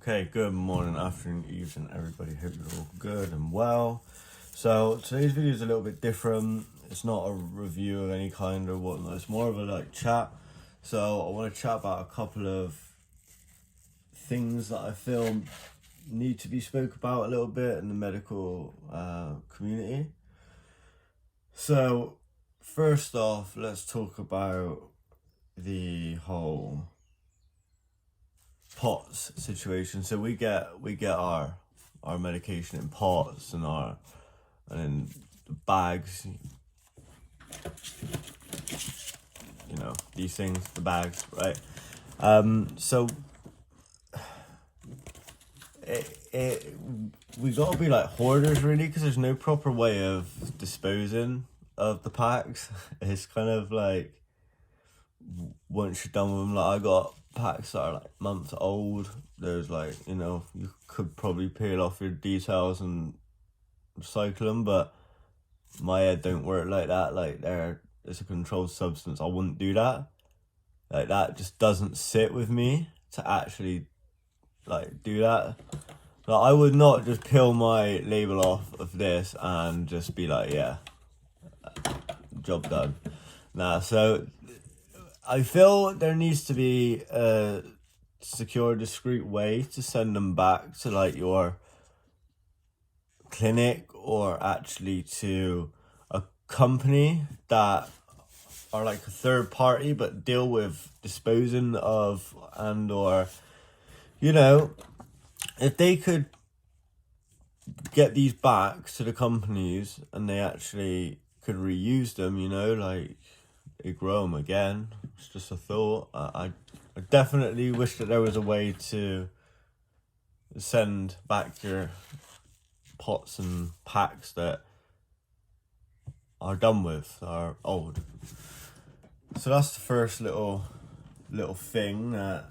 Okay, good morning, afternoon, evening, everybody. Hope you're all good and well. So today's video is a little bit different. It's not a review of any kind or whatnot. It's more of a chat. So I want to chat about a couple of things that I feel need to be spoke about a little bit in the medical community. So first off, let's talk about the whole pots situation. So we get our medication in pots and in bags, these things, the bags, right? So we gotta be like hoarders really, because there's no proper way of disposing of the packs. It's kind of like once you're done with them, like I got packs that are like months old. There's you could probably peel off your details and recycle them, but my head don't work like that. Like it's a controlled substance. I wouldn't do that. Like that just doesn't sit with me to actually do that. Like I would not just peel my label off of this and just be like, yeah, job done. Nah, so I feel there needs to be a secure, discreet way to send them back to your clinic, or actually to a company that are like a third party but deal with disposing of, and or if they could get these back to the companies and they actually could reuse them, they grow them again. It's just a thought. I definitely wish that there was a way to send back your pots and packs that are done with, are old. So that's the first little thing that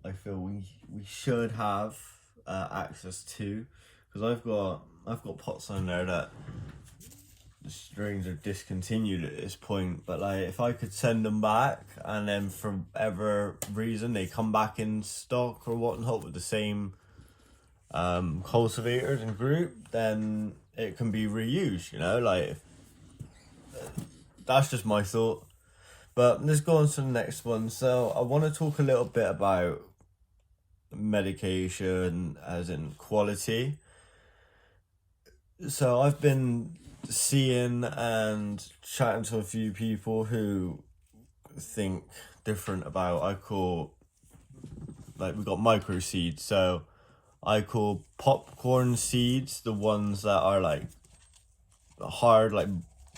I feel we should have access to, because I've got pots on there that the strings are discontinued at this point, but if I could send them back and then for whatever reason they come back in stock or whatnot with the same cultivators and group, then it can be reused, that's just my thought. But let's go on to the next one. So I want to talk a little bit about medication as in quality. So I've been seeing and chatting to a few people who think different about, we got micro seeds. So I call popcorn seeds the ones that are hard,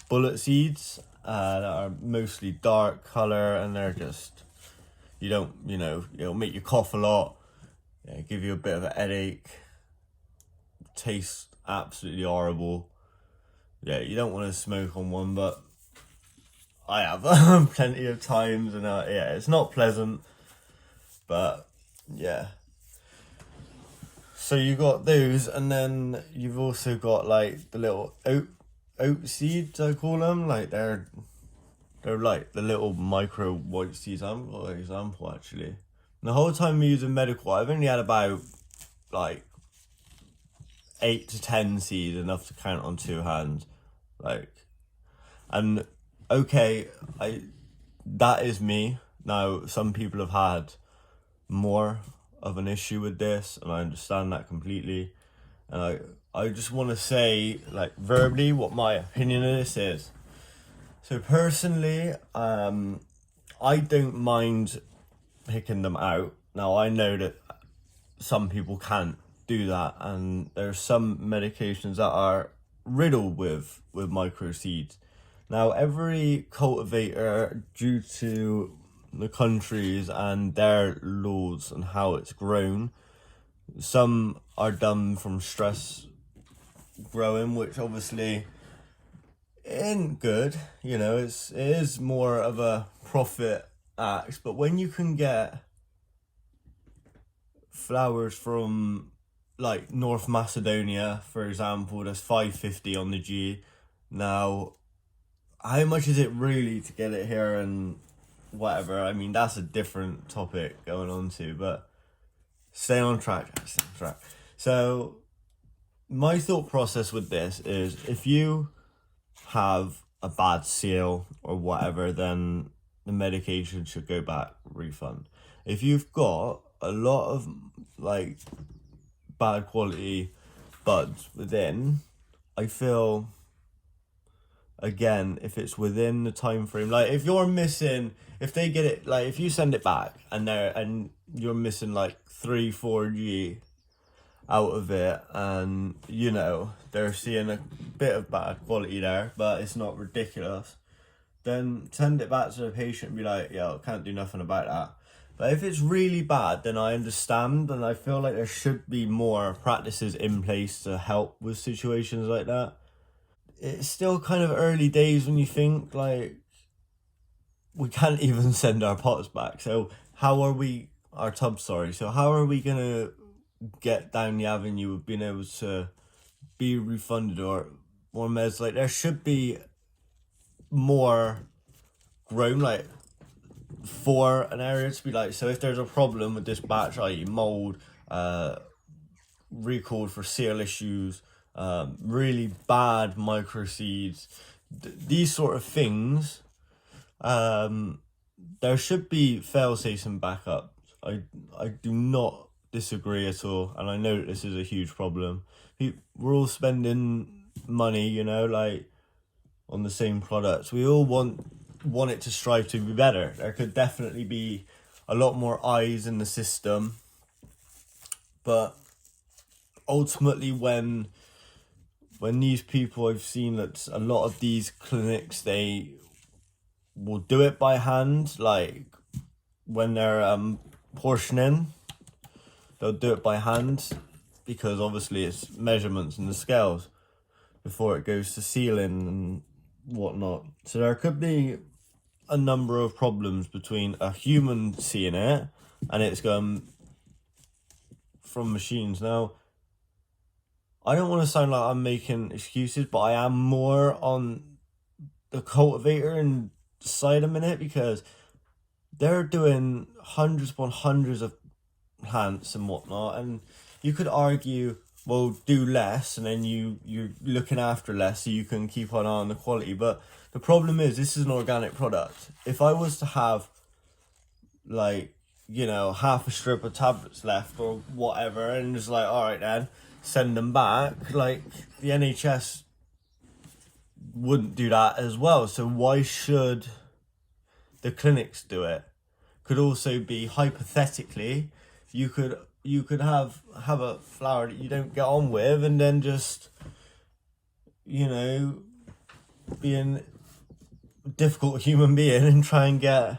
bullet seeds, that are mostly dark color, and they're just, it'll make you cough a lot, give you a bit of a headache, taste absolutely horrible. Yeah, you don't want to smoke on one, but I have plenty of times, and it's not pleasant, but yeah. So you got those, and then you've also got the little oat seeds, I call them. They're like the little micro white seeds. I've got an example actually. And the whole time I'm using medical, I've only had about 8 to 10 seeds, enough to count on two hands. And okay, that is me. Now some people have had more of an issue with this, and I understand that completely. And I just want to say verbally what my opinion of this is. So personally, I don't mind picking them out. Now I know that some people can't do that, and there's some medications that are riddled with micro seeds. Now every cultivator, due to the countries and their laws and how it's grown, some are done from stress growing, which obviously isn't good. It is more of a profit act. But when you can get flowers from North Macedonia, for example, that's 550 on the G. Now, how much is it really to get it here and whatever? I mean, that's a different topic going on to, but Stay on track. Stay on track. So my thought process with this is, if you have a bad seal or whatever, then the medication should go back, refund. If you've got a lot of like bad quality buds within, I feel, again, if it's within the time frame, like if you're missing, if they get it, like if you send it back and you're missing like 3-4G out of it, and you know they're seeing a bit of bad quality there, but it's not ridiculous, then send it back to the patient and be like, yo, can't do nothing about that. But if it's really bad, then I understand, and I feel like there should be more practices in place to help with situations like that. It's still kind of early days when you think like we can't even send our pots back. So how are we, our tubs, sorry. So how are we gonna get down the avenue of being able to be refunded or more meds? Like there should be more grown like for an area to be like, so if there's a problem with this batch, i.e. mold, recalled for seal issues, really bad microseeds, these sort of things, there should be fail-safes and backups. I do not disagree at all, and I know that this is a huge problem. We're all spending money, you know, like on the same products. We all want it to strive to be better. There could definitely be a lot more eyes in the system, but ultimately when these people, I've seen that a lot of these clinics, they will do it by hand. Like when they're portioning, they'll do it by hand, because obviously it's measurements and the scales before it goes to sealing and whatnot. So there could be a number of problems between a human seeing it and it's going from machines. Now, I don't want to sound like I'm making excuses, but I am more on the cultivator and side a minute, because they're doing hundreds upon hundreds of plants and whatnot, and you could argue, well, do less and then you're looking after less so you can keep an eye on the quality. But the problem is, this is an organic product. If I was to have like, you know, half a strip of tablets left or whatever, and just like, all right then, send them back, like the NHS wouldn't do that as well. So why should the clinics do it? Could also be, hypothetically, you could have a flower that you don't get on with, and then just, you know, being a difficult human being and try and get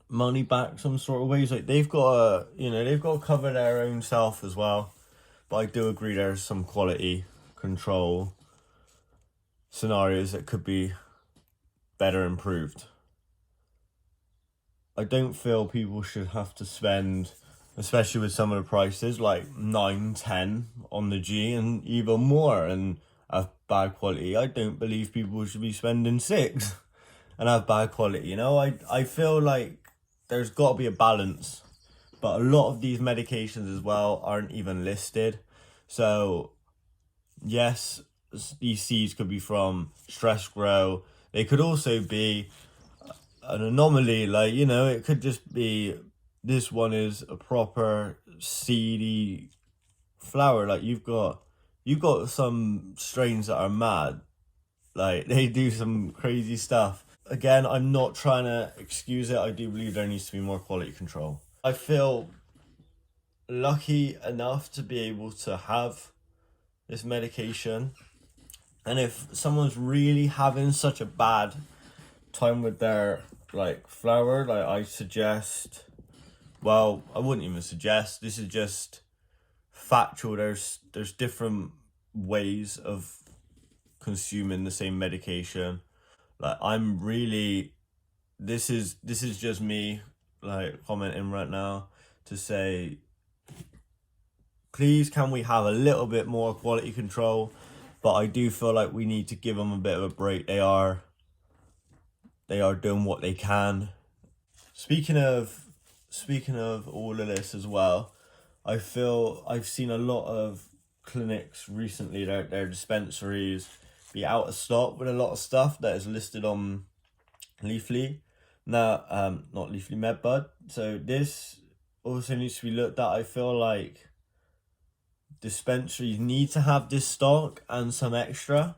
money back some sort of ways. Like they've got to cover their own self as well. But I do agree there's some quality control scenarios that could be better improved. I don't feel people should have to spend, especially with some of the prices, like 9-10 on the G and even more, and have bad quality. I don't believe people should be spending 6 and have bad quality. You know, I feel like there's got to be a balance, but a lot of these medications as well aren't even listed. So yes, these seeds could be from stress grow. They could also be an anomaly, like, you know, it could just be this one is a proper seedy flower. Like you've got some strains that are mad, like they do some crazy stuff. Again, I'm not trying to excuse it. I do believe there needs to be more quality control. I feel lucky enough to be able to have this medication, and if someone's really having such a bad time with their like flower, like I suggest, well, I wouldn't even suggest, this is just factual, there's different ways of consuming the same medication. Like I'm really, this is just me like commenting right now to say, please, can we have a little bit more quality control? But I do feel like we need to give them a bit of a break. They are doing what they can. Speaking of speaking of all of this as well, I feel I've seen a lot of clinics recently, their dispensaries be out of stock with a lot of stuff that is listed on Leafly. Now, not Leafly, MedBud. So this also needs to be looked at. I feel like dispensaries need to have this stock and some extra,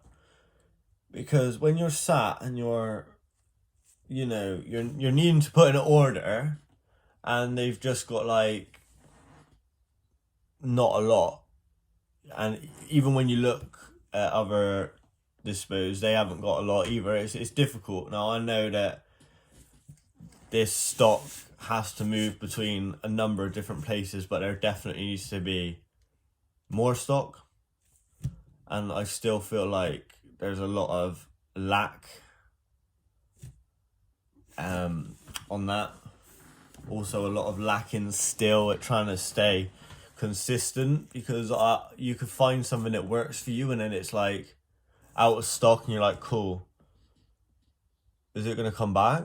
because when you're sat and you're needing to put in an order and they've just got like not a lot, and even when you look at other dispos, they haven't got a lot either. It's difficult. Now I know that this stock has to move between a number of different places, but there definitely needs to be more stock, and I still feel like there's a lot of lack on that. Also a lot of lacking still at trying to stay consistent, because you could find something that works for you and then it's like out of stock and you're like, cool, is it gonna come back?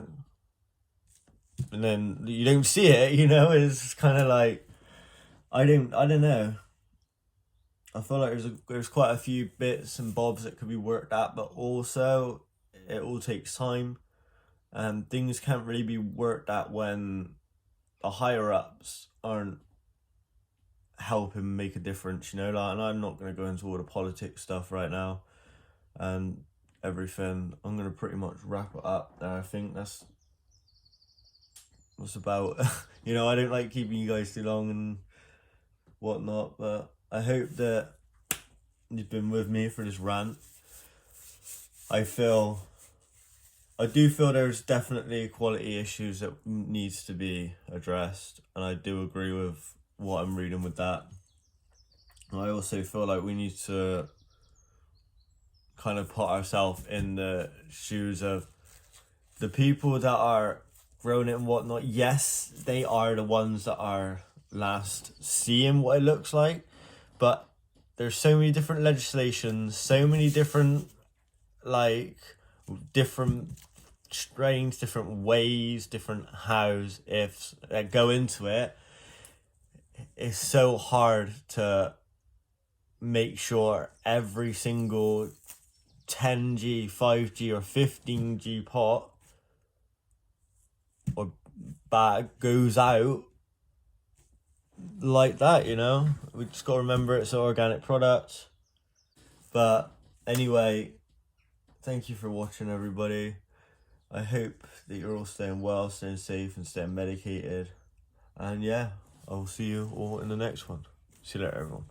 And then you don't see it, it's kind of like, I don't know. I feel like there's quite a few bits and bobs that could be worked at, but also it all takes time, and things can't really be worked at when the higher ups aren't helping make a difference, and I'm not going to go into all the politics stuff right now and everything. I'm going to pretty much wrap it up there. I think that's about I don't like keeping you guys too long and whatnot, but I hope that you've been with me for this rant. I do feel there's definitely quality issues that needs to be addressed, and I do agree with what I'm reading with that. And I also feel like we need to kind of put ourselves in the shoes of the people that are growing it and whatnot. Yes, they are the ones that are last seeing what it looks like, but there's so many different legislations, so many different different strains, different ways, different hows, ifs that go into it. It's so hard to make sure every single 10G, 5G or 15G pot or bag goes out like that, we just got to remember it's an organic product. But anyway, thank you for watching, everybody. I hope that you're all staying well, staying safe and staying medicated, and yeah, I will see you all in the next one. See you later, everyone.